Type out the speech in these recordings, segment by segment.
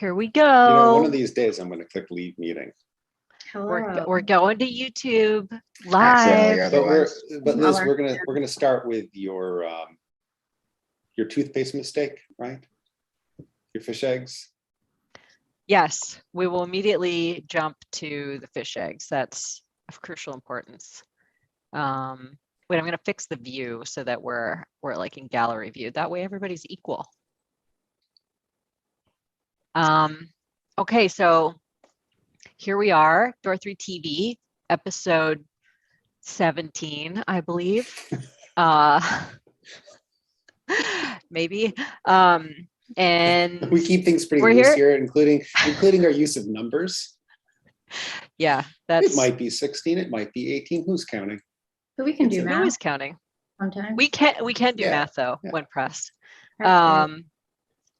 Here we You know, one go. of these days I'm going to click leave meeting. Hello. We're going to YouTube Accidentally live. otherwise. But Liz, we're gonna start with your toothpaste mistake, right? Your fish eggs. Yes, we will immediately jump to the fish eggs. That's of crucial importance. Wait, I'm going to fix the view so that we're like in gallery view. That way everybody's equal. Okay, so here we are, D3TV, episode 17, I believe. Maybe. And We keep things pretty we're loose here, here, including our use of numbers. yeah, It that's might be 16, it might be 18. Who's counting? But we can do who math is counting. sometimes. We can do Yeah, math though yeah. when pressed. That's good.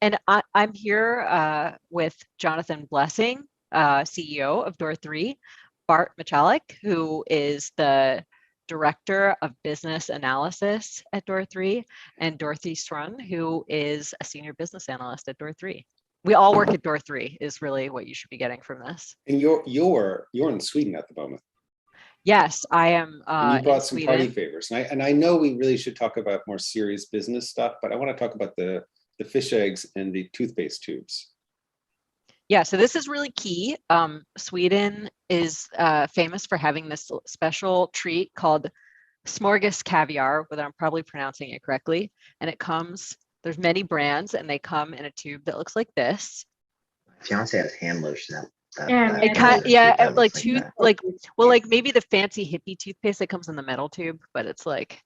And I'm here with Jonathan Blessing, CEO of Door3, Bart Michalek, who is the Director of Business Analysis at Door3, and Dorothy Srun, who is a Senior Business Analyst at Door3. We all work at Door3 is really what you should be getting from this. And you're in Sweden at the moment. Yes, I am And you brought in some Sweden. party favors. And I know we really should talk about more serious business stuff, but I want to talk about the fish eggs and the toothpaste tubes. Yeah, so this is really key. Sweden is famous for having this special treat called smorgas caviar, whether I'm probably pronouncing it correctly. And it comes, there's many brands, and they come in a tube that looks like this. Fiance has hand lotion. Like maybe the fancy hippie toothpaste that comes in the metal tube, but it's like,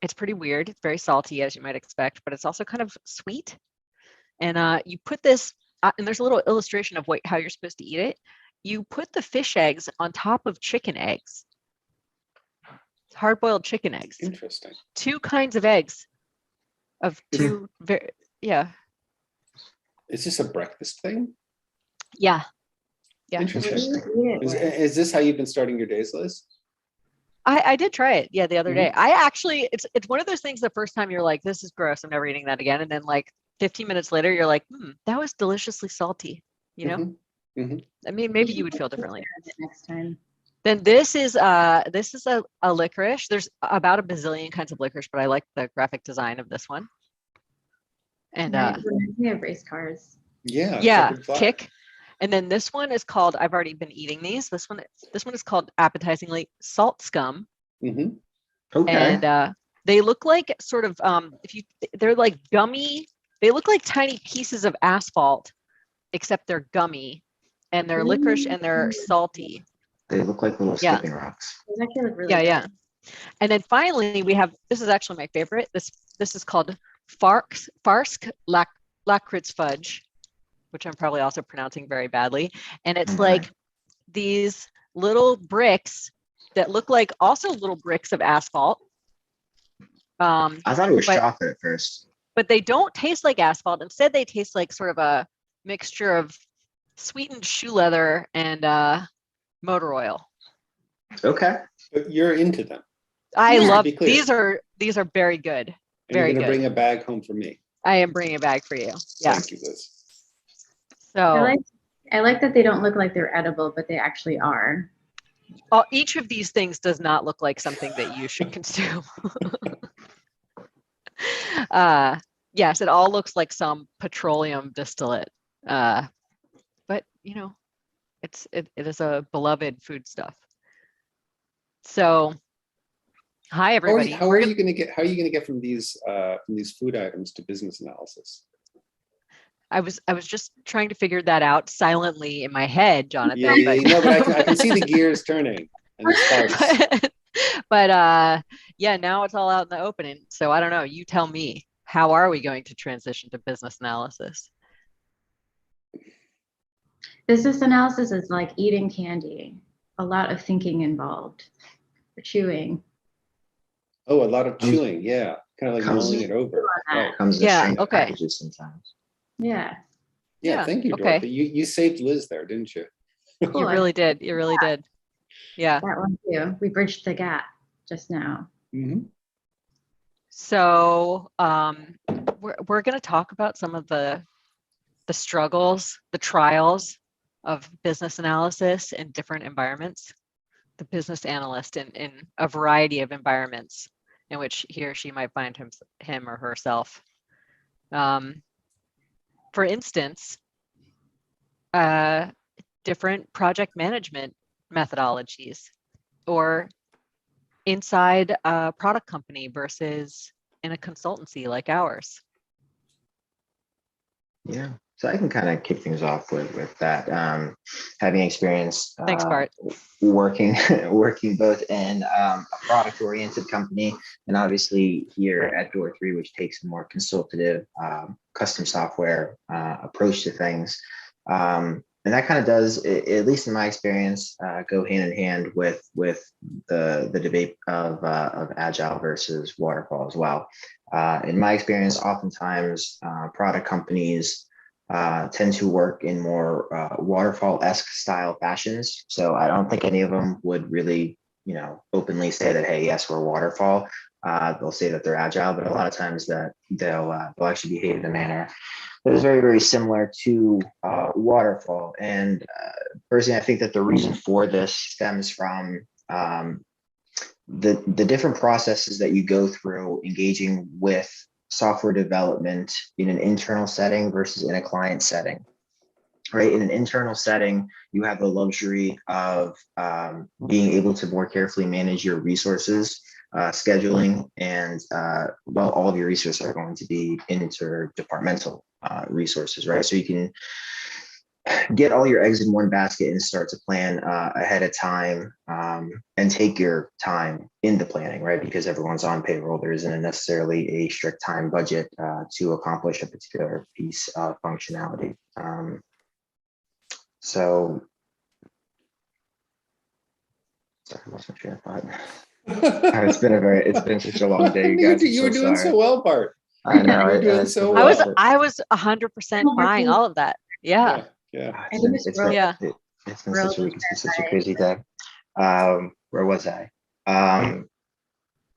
it's pretty weird. It's very salty, as you might expect, but it's also kind of sweet. And you put this, and there's a little illustration of how you're supposed to eat it. You put the fish eggs on top of chicken eggs. Hard-boiled chicken eggs. Interesting. Two kinds of eggs. Yeah. Is this a breakfast thing? Yeah. Yeah. Interesting. Is this how you've been starting your days, Liz? I did try it, yeah, the other day. I actually, it's one of those things the first time you're like, this is gross, I'm never eating that again. And then like 15 minutes later, you're like, that was deliciously salty, you know? I mean, maybe you would feel differently. Next time. Then this is a licorice. There's about a bazillion kinds of licorice, but I like the graphic design of this one. And we have race cars. Yeah, Kick. And then this one is called, I've already been eating these. This one is called appetizingly salt scum. Okay. And they look like sort of they're like gummy. They look like tiny pieces of asphalt, except they're gummy, and they're licorice and they're salty. They look like little skipping rocks. They actually look really good. And then finally we have, this is actually my favorite. This is called Farsk Lakritz Fudge, which I'm probably also pronouncing very badly. And it's like these little bricks that look like also little bricks of asphalt. I thought it was chocolate at first. But they don't taste like asphalt. Instead, they taste like sort of a mixture of sweetened shoe leather and motor oil. Okay. But you're into them. I love these are very good. And you're gonna bring a bag home for me. I am bringing a bag for you. Yeah. Thank you, Liz. So I like that they don't look like they're edible, but they actually are. Each of these things does not look like something that you should consume. Yes, it all looks like some petroleum distillate. But you know, it is a beloved foodstuff. So hi everybody. How are you gonna get from these food items to business analysis? I was just trying to figure that out silently in my head, Jonathan. But I can see the gears turning and the sparks. But yeah, now it's all out in the open. And so I don't know. You tell me. How are we going to transition to business analysis? Business analysis is like eating candy. A lot of thinking involved. Or chewing. Oh, a lot of chewing. Yeah, kind of like mulling it over. Right. Comes in packages sometimes. Yeah. Thank you, Dorothy. You saved Liz there, didn't you? Cool. You really did. You really did. Yeah. That one too. We bridged the gap just now. So we're going to talk about some of the struggles, the trials of business analysis in different environments. The business analyst in a variety of environments in which he or she might find him or herself. For instance, different project management methodologies, or inside a product company versus in a consultancy like ours. Yeah, so I can kind of kick things off with that. Having experience Thanks, Bart. working both in a product-oriented company and obviously here at Door3, which takes a more consultative, custom software approach to things. And that kind of does, at least in my experience, go hand in hand with the debate of Agile versus Waterfall as well. In my experience, oftentimes product companies tend to work in more Waterfall-esque style fashions. So I don't think any of them would really, openly say that, hey, yes, we're Waterfall. They'll say that they're Agile, but a lot of times that they'll actually behave in a manner that is very, very similar to Waterfall. And personally, I think that the reason for this stems from the different processes that you go through engaging with software development in an internal setting versus in a client setting. Right, in an internal setting, you have the luxury of being able to more carefully manage your resources, scheduling, and all of your resources are going to be interdepartmental resources, right? So you can get all your eggs in one basket and start to plan ahead of time and take your time in the planning, right? Because everyone's on payroll. There isn't necessarily a strict time budget to accomplish a particular piece of functionality. So, sorry, I lost my train of thought. It's been such a long day, you guys. You were doing so well, Bart. I know. You were doing so well. I was 100% buying all of that. Yeah. It's been such a crazy day. Where was I?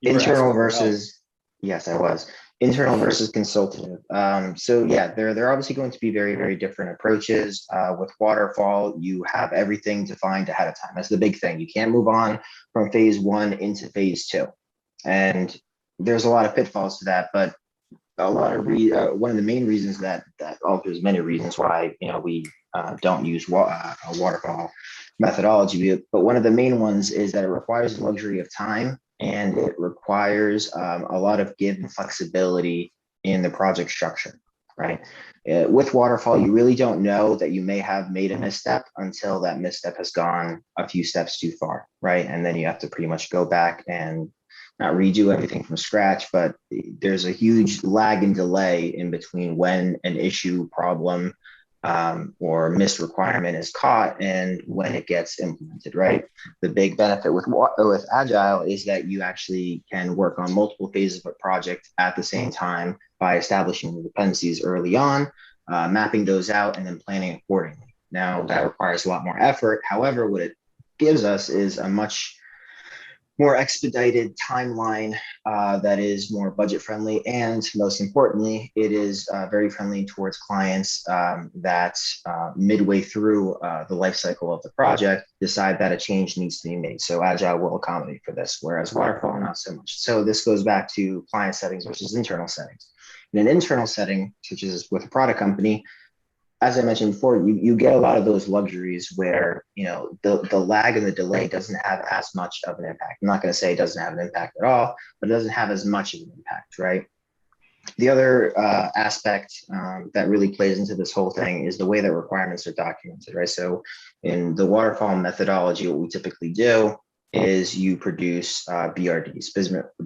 Internal versus, yes, I was. Internal versus consultative. So yeah, they're obviously going to be very, very different approaches. With Waterfall, you have everything defined ahead of time. That's the big thing. You can't move on from phase 1 into phase 2. And there's a lot of pitfalls to that, but one of the main reasons there's many reasons why we don't use a waterfall methodology, but one of the main ones is that it requires the luxury of time, and it requires a lot of give and flexibility in the project structure, right? With Waterfall, you really don't know that you may have made a misstep until that misstep has gone a few steps too far, right? And then you have to pretty much go back and not redo everything from scratch, but there's a huge lag and delay in between when an issue, problem, or missed requirement is caught and when it gets implemented, right? The big benefit with Agile is that you actually can work on multiple phases of a project at the same time by establishing the dependencies early on, mapping those out, and then planning accordingly. Now, that requires a lot more effort. However, what it gives us is a much more expedited timeline that is more budget friendly, and most importantly, it is very friendly towards clients that midway through the life cycle of the project decide that a change needs to be made. So Agile will accommodate for this, whereas Waterfall not so much. So this goes back to client settings versus internal settings. In an internal setting, such as with a product company, as I mentioned before, you get a lot of those luxuries where the lag and the delay doesn't have as much of an impact. I'm not going to say it doesn't have an impact at all, but it doesn't have as much of an impact, right? The other aspect that really plays into this whole thing is the way that requirements are documented, right? So in the waterfall methodology, what we typically do is you produce BRDs,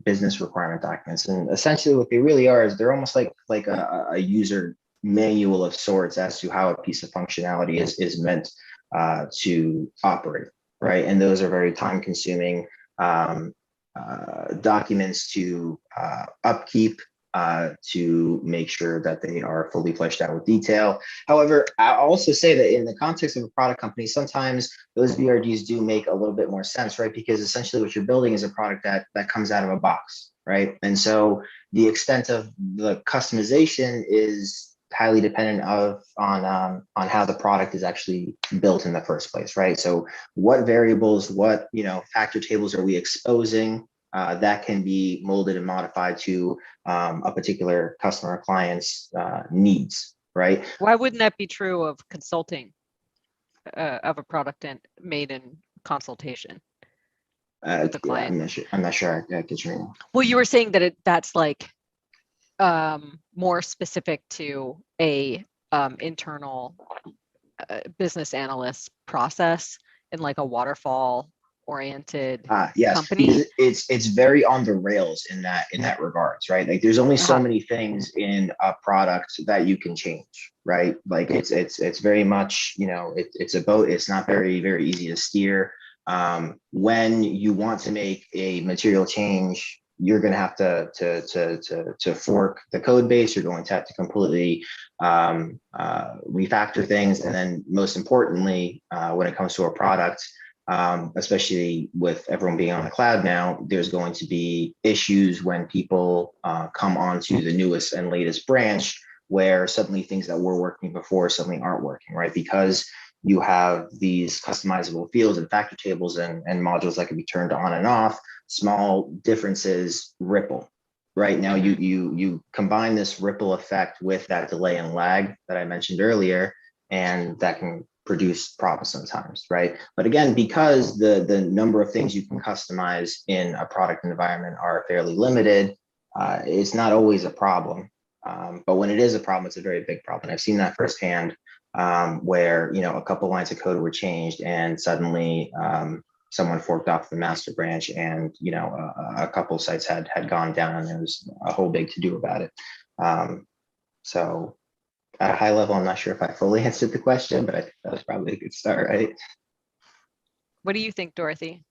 business requirement documents, and essentially what they really are is they're almost like a user manual of sorts as to how a piece of functionality is meant to operate, right? And those are very time-consuming documents to upkeep, to make sure that they are fully fleshed out with detail. However, I'll also say that in the context of a product company, sometimes those BRDs do make a little bit more sense, right? Because essentially what you're building is a product that comes out of a box, right? And so the extent of the customization is highly dependent on how the product is actually built in the first place, right? So what variables, what factor tables are we exposing that can be molded and modified to a particular customer or client's needs, right? Why wouldn't that be true of consulting of a product made in consultation with the client? I'm not sure I get your meaning. Well, you were saying that that's like more specific to a internal business analyst process in like a waterfall oriented yes, company. It's very on the rails in that regards, right? Like there's only so many things in a product that you can change, right? Like it's very much, it's a boat. It's not very, very easy to steer. When you want to make a material change, you're going to have to fork the code base. You're going to have to completely refactor things. And then most importantly, when it comes to a product, especially with everyone being on the cloud now, there's going to be issues when people come onto the newest and latest branch where suddenly things that were working before suddenly aren't working, right? Because you have these customizable fields and factor tables and modules that can be turned on and off. Small differences ripple. Right now, you combine this ripple effect with that delay and lag that I mentioned earlier, and that can produce problems sometimes, right? But again, because the number of things you can customize in a product environment are fairly limited, it's not always a problem. But when it is a problem, it's a very big problem. I've seen that firsthand, where a couple lines of code were changed and suddenly someone forked off the master branch, and a couple sites had gone down, and there was a whole big to do about it. So at a high level, I'm not sure if I fully answered the question, but I think that was probably a good start, right? What do you think, Dorothy?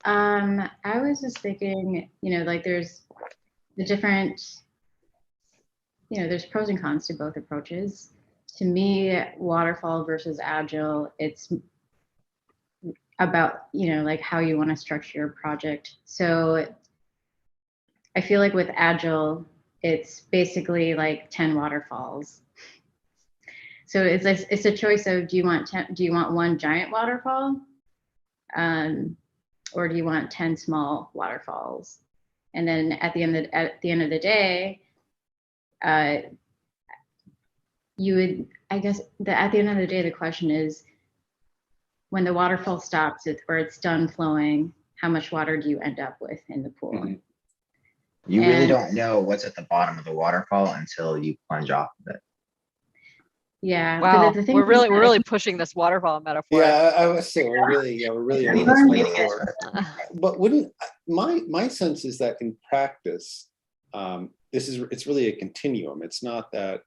I was just thinking, like there's the different, there's pros and cons to both approaches. To me, Waterfall versus Agile, it's about, like how you want to structure your project. So I feel like with Agile, it's basically like 10 waterfalls. So it's a choice of, do you want one giant waterfall, or do you want 10 small waterfalls? And then at the end of the day, you would, I guess, at the end of the day, the question is, when the waterfall stops, or it's done flowing, how much water do you end up with in the pool? Mm-hmm. You really don't know what's at the bottom of the waterfall until you plunge off of it. Yeah. Wow. But the thing we're really pushing this waterfall metaphor. Yeah, I was saying we're really on this metaphor. But my sense is that in practice, it's really a continuum. It's not that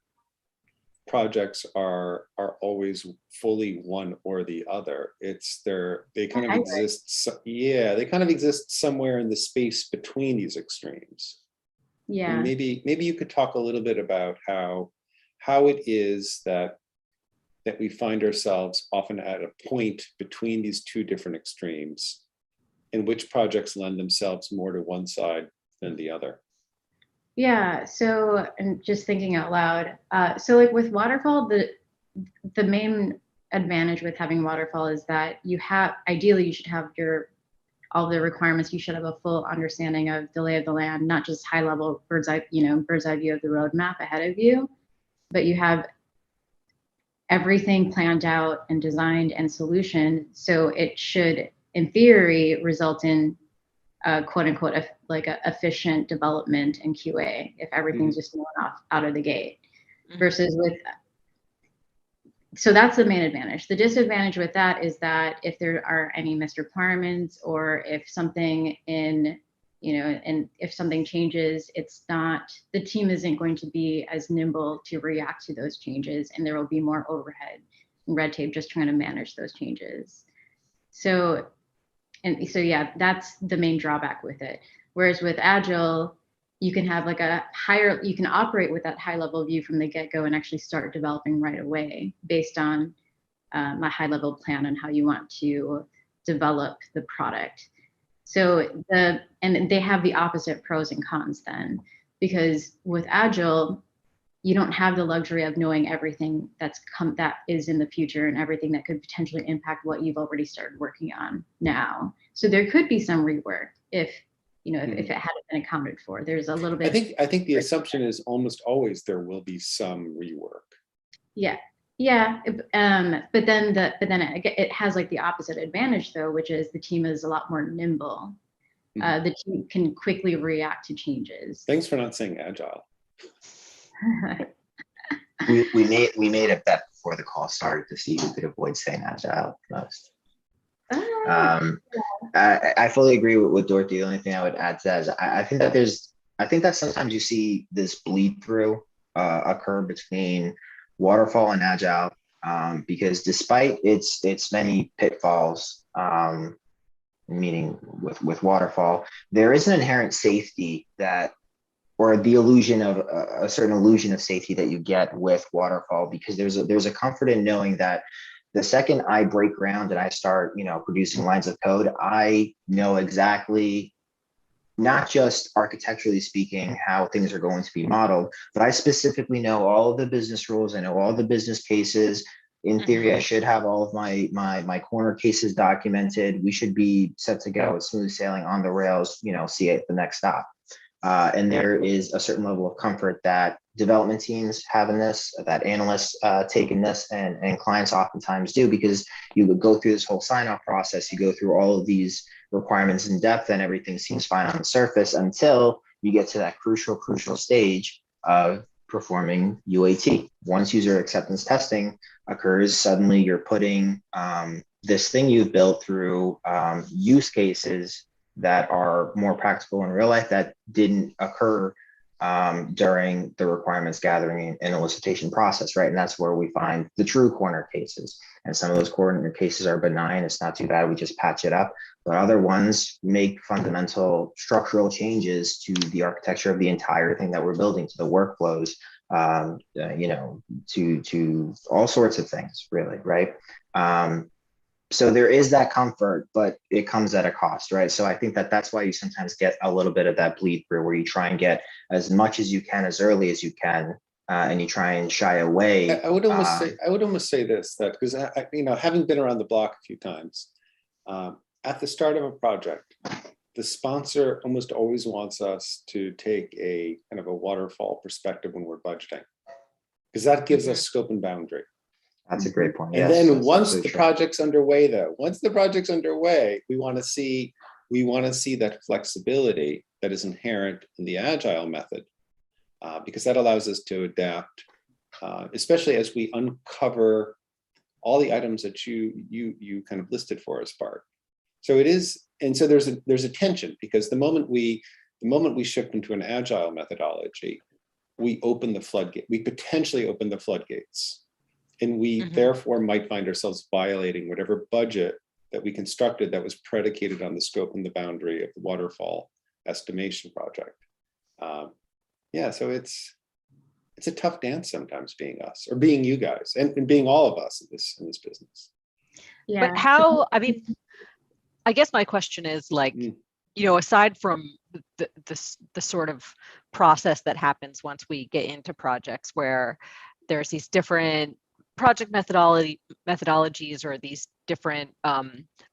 projects are always fully one or the other. They kind of exist. They kind of exist somewhere in the space between these extremes. Yeah. And maybe you could talk a little bit about how it is that we find ourselves often at a point between these two different extremes, and which projects lend themselves more to one side than the other. Yeah, so, and just thinking out loud, so like with Waterfall, the main advantage with having Waterfall is that ideally you should have all the requirements. You should have a full understanding of the lay of the land, not just high level bird's eye view of the roadmap ahead of you, but you have everything planned out and designed and solutioned. So it should, in theory, result in quote unquote, like a efficient development and QA if everything's just going off out of the gate. Versus so that's the main advantage. The disadvantage with that is that if there are any missed requirements, or if something and if something changes, the team isn't going to be as nimble to react to those changes, and there will be more overhead and red tape just trying to manage those changes. So yeah, that's the main drawback with it. Whereas with Agile, you can have like you can operate with that high level view from the get-go and actually start developing right away based on a high level plan on how you want to develop the product. So and they have the opposite pros and cons then, because with Agile, you don't have the luxury of knowing everything that is in the future and everything that could potentially impact what you've already started working on now. So there could be some rework if it hadn't been accounted for. There's a little bit. I think the assumption is almost always there will be some rework. Yeah. But then it has like the opposite advantage though, which is the team is a lot more nimble. The team can quickly react to changes. Thanks for not saying agile. we made a bet before the call started to see who could avoid saying agile most. I fully agree with Dorothy. The only thing I would add to that is I think that sometimes you see this bleed through occur between Waterfall and Agile, because despite its many pitfalls, meaning with Waterfall, there is an inherent safety or the illusion of a certain illusion of safety that you get with Waterfall, because there's a comfort in knowing that the second I break ground and I start, producing lines of code, I know exactly, not just architecturally speaking, how things are going to be modeled, but I specifically know all of the business rules. I know all the business cases. In theory, I should have all of my corner cases documented. We should be set to go with smooth sailing on the rails, see it at the next stop. And there is a certain level of comfort that development teams have in this, that analysts take in this, and clients oftentimes do, because you would go through this whole sign-off process, you go through all of these requirements in depth, and everything seems fine on the surface until you get to that crucial stage of performing UAT. Once user acceptance testing occurs, suddenly you're putting this thing you've built through use cases that are more practical in real life that didn't occur during the requirements gathering and elicitation process, right? And that's where we find the true corner cases. And some of those corner cases are benign. It's not too bad. We just patch it up. But other ones make fundamental structural changes to the architecture of the entire thing that we're building, to the workflows, to all sorts of things, really, right? So there is that comfort, but it comes at a cost, right? So I think that's why you sometimes get a little bit of that bleed through, where you try and get as much as you can as early as you can, and you try and shy away. I would almost say this, that because having been around the block a few times, at the start of a project, the sponsor almost always wants us to take a kind of a waterfall perspective when we're budgeting, because that gives us scope and boundary. That's a great point. And then once the project's underway, we want to see that flexibility that is inherent in the agile method, because that allows us to adapt, especially as we uncover all the items that you kind of listed for us, Bart. So it is, and so there's a tension, because the moment we shift into an agile methodology, we potentially open the floodgates. And we therefore might find ourselves violating whatever budget that we constructed that was predicated on the scope and the boundary of the waterfall estimation project. So it's a tough dance sometimes, being us, or being you guys, and being all of us in this business. Yeah. But how? I mean, I guess my question is, like, aside from the sort of process that happens once we get into projects where there's these different project methodologies or these different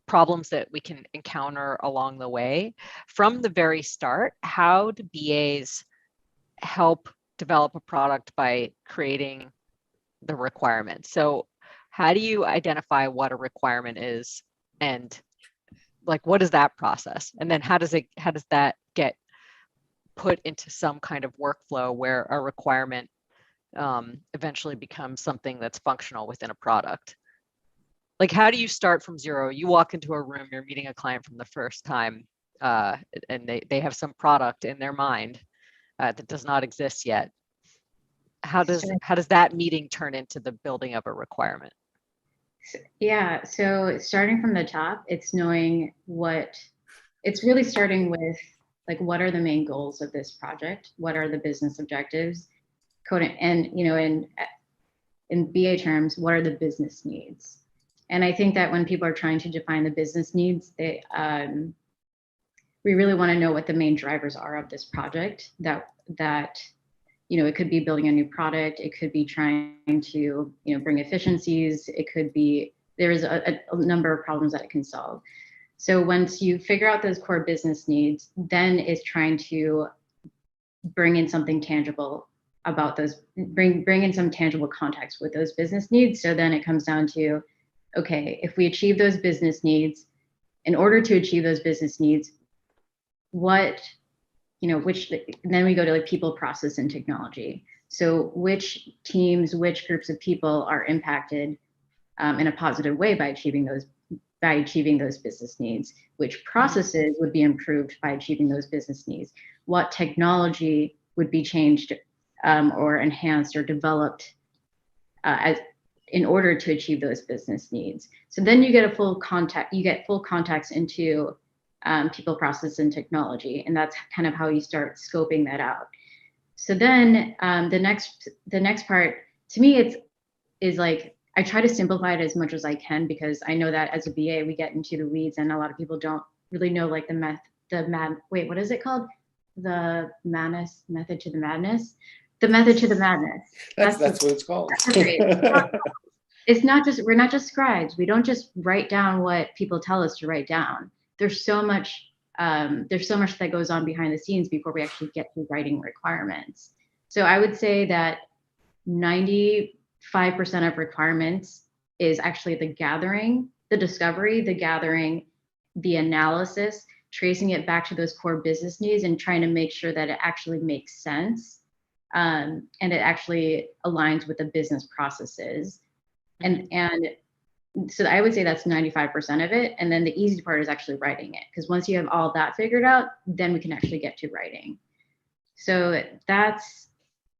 problems that we can encounter along the way, from the very start, how do BAs help develop a product by creating the requirements? So how do you identify what a requirement is, and like, what is that process? And then how does that get put into some kind of workflow where a requirement eventually becomes something that's functional within a product? Like, how do you start from zero? You walk into a room, you're meeting a client from the first time, and they have some product in their mind that does not exist yet. How does that meeting turn into the building of a requirement? Yeah, so starting from the top, it's knowing it's really starting with, like, what are the main goals of this project? What are the business objectives? Coding, and in BA terms, what are the business needs? And I think that when people are trying to define the business needs, we really want to know what the main drivers are of this project. That it could be building a new product, it could be trying to bring efficiencies, it could be there's a number of problems that it can solve. So once you figure out those core business needs, then it's trying to bring in something tangible about those, bring in some tangible context with those business needs. So then it comes down to, okay, if we achieve those business needs, in order to achieve those business needs, what, which, and then we go to like people, process, and technology. So which teams, which groups of people are impacted in a positive way by achieving those business needs, which processes would be improved by achieving those business needs, what technology would be changed or enhanced or developed in order to achieve those business needs. So then you get full context into people, process, and technology, and that's kind of how you start scoping that out. So then the next part, to me, is like, I try to simplify it as much as I can, because I know that as a BA, we get into the weeds and a lot of people don't really know like what is it called? The method to the madness. The method to the madness. That's what it's called. It's not just, we're not just scribes. We don't just write down what people tell us to write down. There's so much that goes on behind the scenes before we actually get to writing requirements. So I would say that 95% of requirements is actually the gathering, the discovery, the gathering, the analysis, tracing it back to those core business needs and trying to make sure that it actually makes sense and it actually aligns with the business processes. And so I would say that's 95% of it. And then the easy part is actually writing it, because once you have all that figured out, then we can actually get to writing. So that's,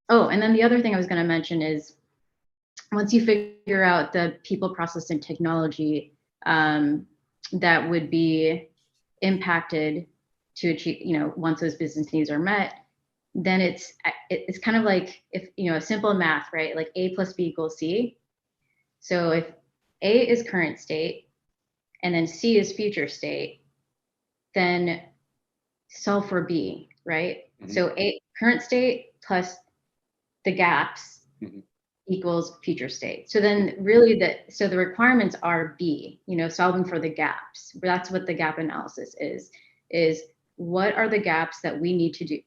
and then the other thing I was going to mention is, once you figure out the people, process, and technology that would be impacted to achieve, once those business needs are met, then it's kind of like, if a simple math, right? Like A plus B equals C. So if A is current state and then C is future state, then solve for B, right? Mm-hmm. So A current state plus the gaps equals future state. So then really the requirements are B, solving for the gaps. That's what the gap analysis is what are the gaps that we need to do,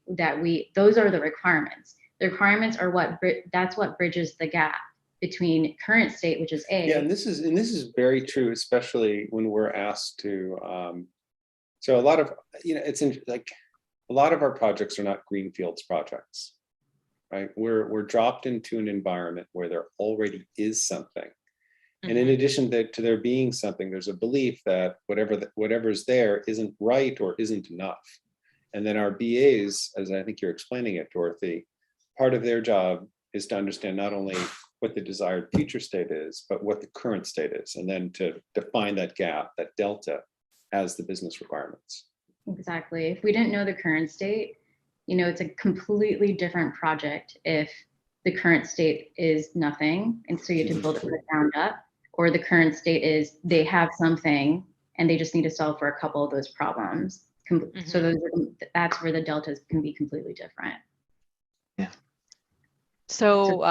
those are the requirements. The requirements are that's what bridges the gap between current state, which is A. Yeah, and this is very true, especially when we're asked to, so a lot of, it's like a lot of our projects are not greenfields projects. Right, we're dropped into an environment where there already is something, and in addition to there being something, there's a belief that whatever's there isn't right or isn't enough. And then our BAs, as I think you're explaining it, Dorothy, part of their job is to understand not only what the desired future state is, but what the current state is, and then to define that gap, that delta, as the business requirements. Exactly. If we didn't know the current state, it's a completely different project if the current state is nothing, and so you have to build it from the ground up, or the current state is they have something and they just need to solve for a couple of those problems. So that's where the deltas can be completely different. Yeah. So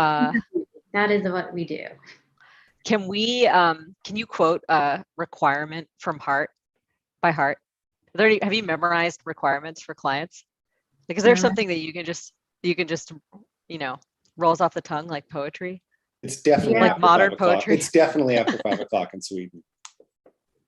that is what we do. Can you quote a requirement from heart by heart? Have you memorized requirements for clients? Because there's something that you can just rolls off the tongue like poetry. It's definitely like modern poetry. It's definitely after 5 o'clock in Sweden.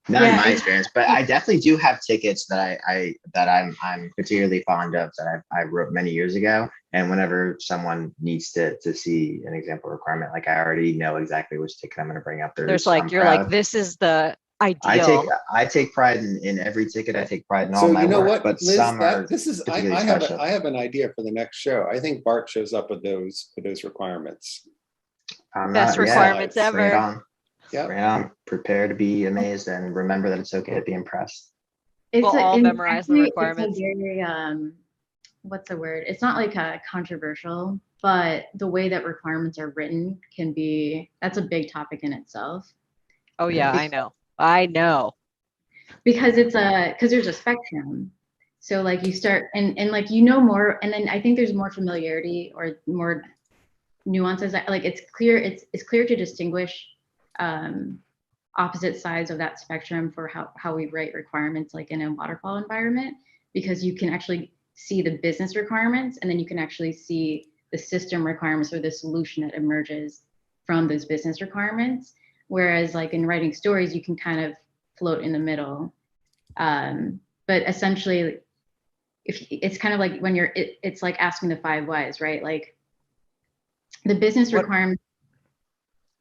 Not in my experience, but I definitely do have tickets that I'm particularly fond of that I wrote many years ago. And whenever someone needs to see an example requirement, like I already know exactly which ticket I'm going to bring up. There's like like, this is the ideal. I take pride in every ticket. I take pride in all my work. What, but Liz, some are I have an idea for the next show. I think Bart shows up with those requirements. Best requirements ever. Bring it on. Yeah. Bring it on. Prepare to be amazed and remember that it's okay to be impressed. We'll all memorize the requirements. It's a very, what's the word? It's not like a controversial, but the way that requirements are written that's a big topic in itself. Oh yeah, I know. Because there's a spectrum. So like you start and like, you know, more, and then I think there's more familiarity or more nuances. Like it's clear to distinguish opposite sides of that spectrum for how we write requirements like in a waterfall environment, because you can actually see the business requirements, and then you can actually see the system requirements or the solution that emerges from those business requirements. Whereas like in writing stories, you can kind of float in the middle. But essentially, if it's kind of like when you're, it's like asking the 5 whys, right? Like the business requirements.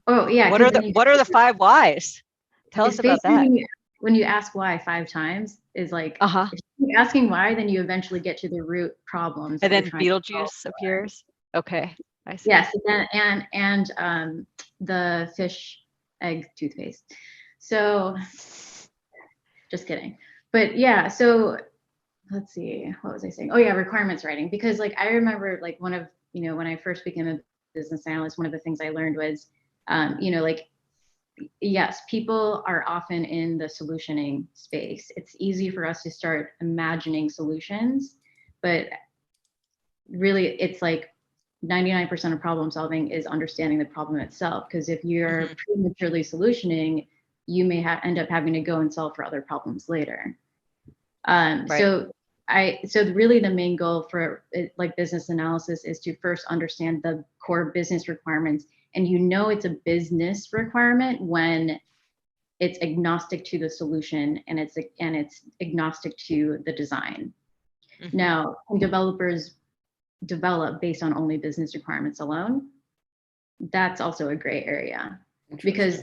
Oh yeah. What are the 5 whys? Tell us about that. When you ask why 5 times is like, if you're asking why, then you eventually get to the root problems. And then Beetlejuice appears. Okay, I see. Yes, and the fish egg toothpaste. So, just kidding. But yeah, so let's see, what was I saying? Oh yeah, requirements writing. Because like I remember like one of, you know, when I first became a business analyst, one of the things I learned was, you know, like, yes, people are often in the solutioning space. It's easy for us to start imagining solutions, but really it's like 99% of problem solving is understanding the problem itself. Because if you're prematurely solutioning, you may end up having to go and solve for other problems later. So really the main goal for like business analysis is to first understand the core business requirements. And you know it's a business requirement when it's agnostic to the solution and it's agnostic to the design. Now, developers develop based on only business requirements alone. That's also a gray area, because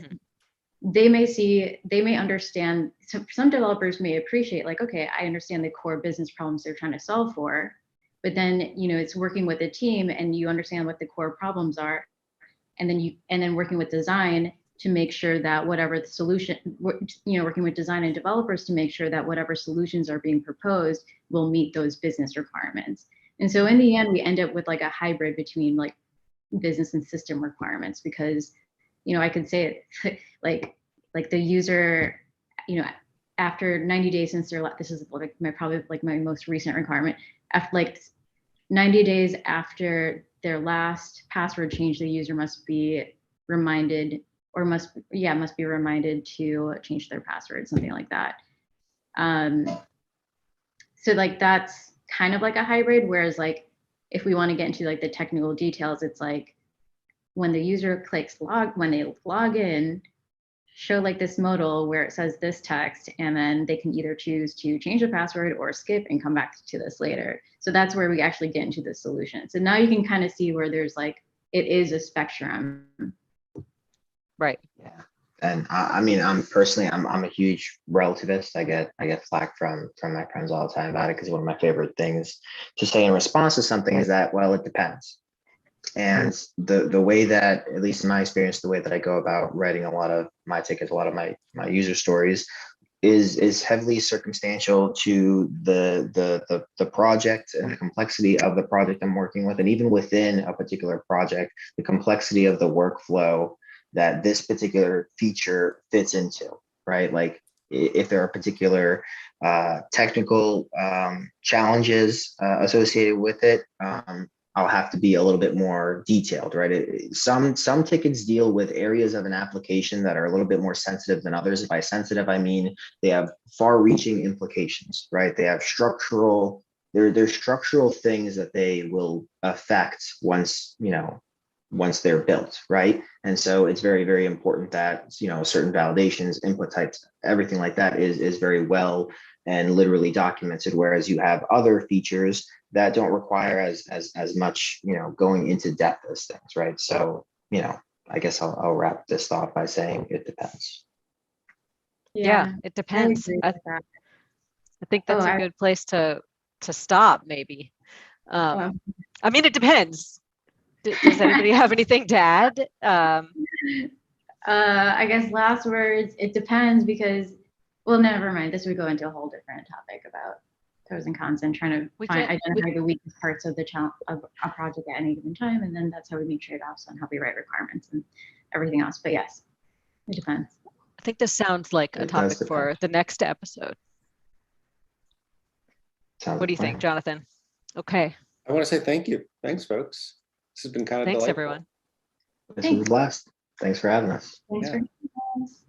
they may understand, so some developers may appreciate like, okay, I understand the core business problems they're trying to solve for, but then, you know, it's working with a team and you understand what the core problems are. And then working with design to make sure that whatever the solution, you know, working with design and developers to make sure that whatever solutions are being proposed will meet those business requirements. And so in the end, we end up with like a hybrid between like business and system requirements, because, you know, I could say it like the user, you know, after 90 days since this is like probably my most recent requirement, after like 90 days after their last password change, the user must be reminded must be reminded to change their password, something like that. So like that's kind of like a hybrid, whereas like if we want to get into like the technical details, it's like when the user clicks when they log in, show like this modal where it says this text, and then they can either choose to change the password or skip and come back to this later. So that's where we actually get into the solution. So now you can kind of see where there's like, it is a spectrum. Right. Yeah. And I mean, I'm a huge relativist. I get flack from my friends all the time about it, because one of my favorite things to say in response to something is that, well, it depends. And the way that, at least in my experience, the way that I go about writing a lot of my tickets, a lot of my user stories is heavily circumstantial to the project and the complexity of the project I'm working with. And even within a particular project, the complexity of the workflow that this particular feature fits into, right? Like if there are particular technical challenges associated with it, I'll have to be a little bit more detailed, right? Some tickets deal with areas of an application that are a little bit more sensitive than others. By sensitive, I mean they have far-reaching implications, right? They have there's structural things that they will affect once they're built, right? And so it's very, very important that, you know, certain validations, input types, everything like that is very well and literally documented, whereas you have other features that don't require as much, you know, going into depth as things, right? So, you know, I guess I'll wrap this thought by saying it depends. Yeah, it depends. I think that's a good place to stop, maybe. I mean, it depends. Does anybody have anything to add? I guess last words, it depends, because, well, never mind. This would go into a whole different topic about pros and cons and trying to identify the weakest parts of of a project at any given time. And then that's how we make trade-offs on how we write requirements and everything else. But yes, it depends. I think this sounds like a topic for the next episode. Sounds What do you like a plan. think, Jonathan? Okay, I want to say thank you. Thanks, folks. This has been kind of thanks delightful. everyone. This was a blast. Thanks for having us. Thanks Yeah. for having us.